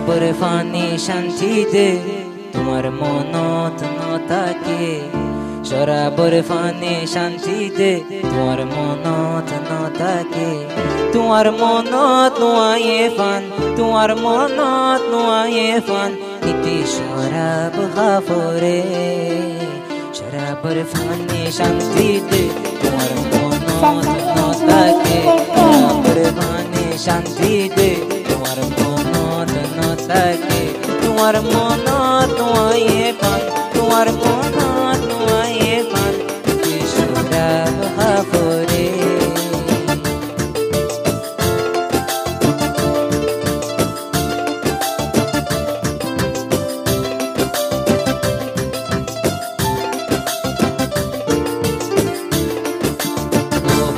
শরাবর funny শান্তি দে তোমার মনত নতাকে শরাবর ফানি শান্তি দে তোমার মনত নতাকে তোমার মনত নোয়ায়ে ফান তোমার মনত নোয়ায়ে ফান ইতি শরাব খাফরে শরাবর ফানি শান্তি দে তোমার মনত নতাকে শরাবর ফানি শান্তি দে তোমার মনত নতাকে তোমার মনত নোয়ায়ে ফান তোমার মনত নোয়ায়ে ফান ইতি শরাব খাফরে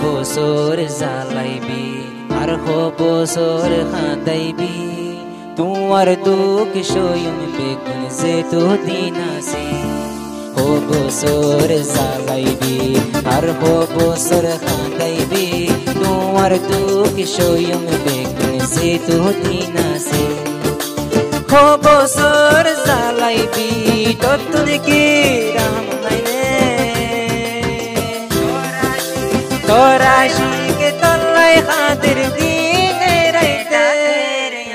বছর জ্বালাইবি আর বছর খাদাইবি তোমার দুঃখ সয়ম বেগুন যে তো দিন আসি বছর জ্বালাইবি আর বছর খাদাইবি তোমার দুঃখ সয়ম বেগুন যে তো দিন আসি বছর জ্বালাইবি তত্তুন কি রাম তোরা শিখে তল্লাই খাतिर দিনে রাইতে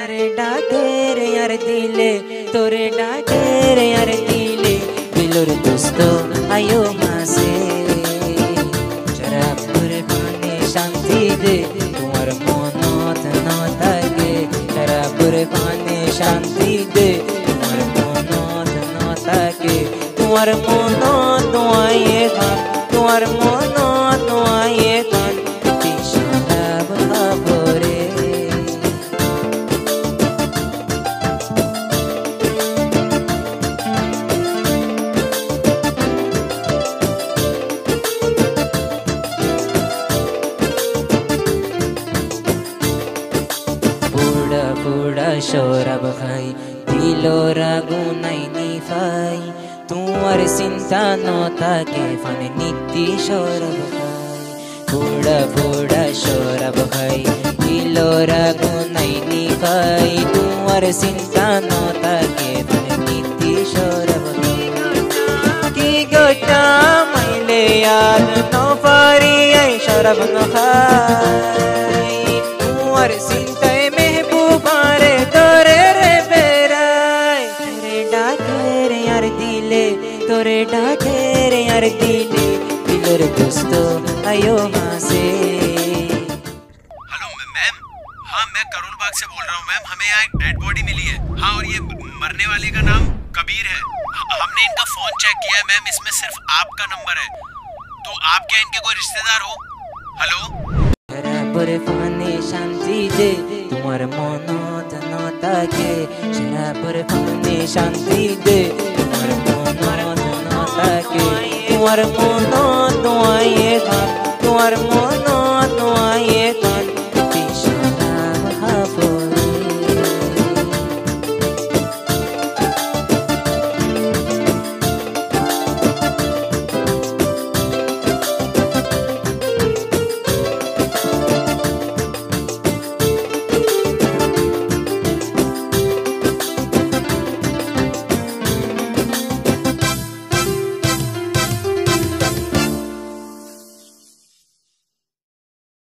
আরে ডাকে রে আর দিলে তোরে ডাকে রে আর দিলে দিলর দোস্ত আয়ো মাসে শরাবর ফানি শান্তি দে তোমার মনত নতাকে শরাবর ফানি শান্তি দে তোমার মনত নতাকে তোমার মনত নোয়ায়ে ফান তোমার মনত নোয়ায়ে ফান ইতি শরাব খাফরে বুড়া বুড়া শরাব খাই দিলরা গুনাই নিফাই তোমার চিন্তা নতাকে ফানে নীতি শরাব খাই বুড়া বুড়া শরাব খাই দিলরা গুনাই নিফাই তোমার চিন্তা নতাকে ফানে নীতি শরাব খাই কি গোটা মাইলে याद नो पारी आई शराब न खाई তোমার চিন্তায় মেহবুবা রে তোরে রে বেরাই তোরে ডাকে রে আর দিলে তোরে डाके रे यार दिले दिलर दोस्तों आयो मासे। हेलो मैम, हाँ मैं करोल बाग से बोल रहा हूँ मैम। हमें यहाँ एक डेड बॉडी मिली है। हाँ, और ये मरने वाले का नाम कबीर है। हमने इनका फोन चेक किया है मैम, इसमें सिर्फ आपका नंबर है। तो आप क्या इनके कोई रिश्तेदार हो? हेलो शराबर फाने शांति दे तुम्हारे मनोत नताके शराबर फाने शांति दे तुम्हारे मनोत नताके तुम्हारे मनोत तुम्हारे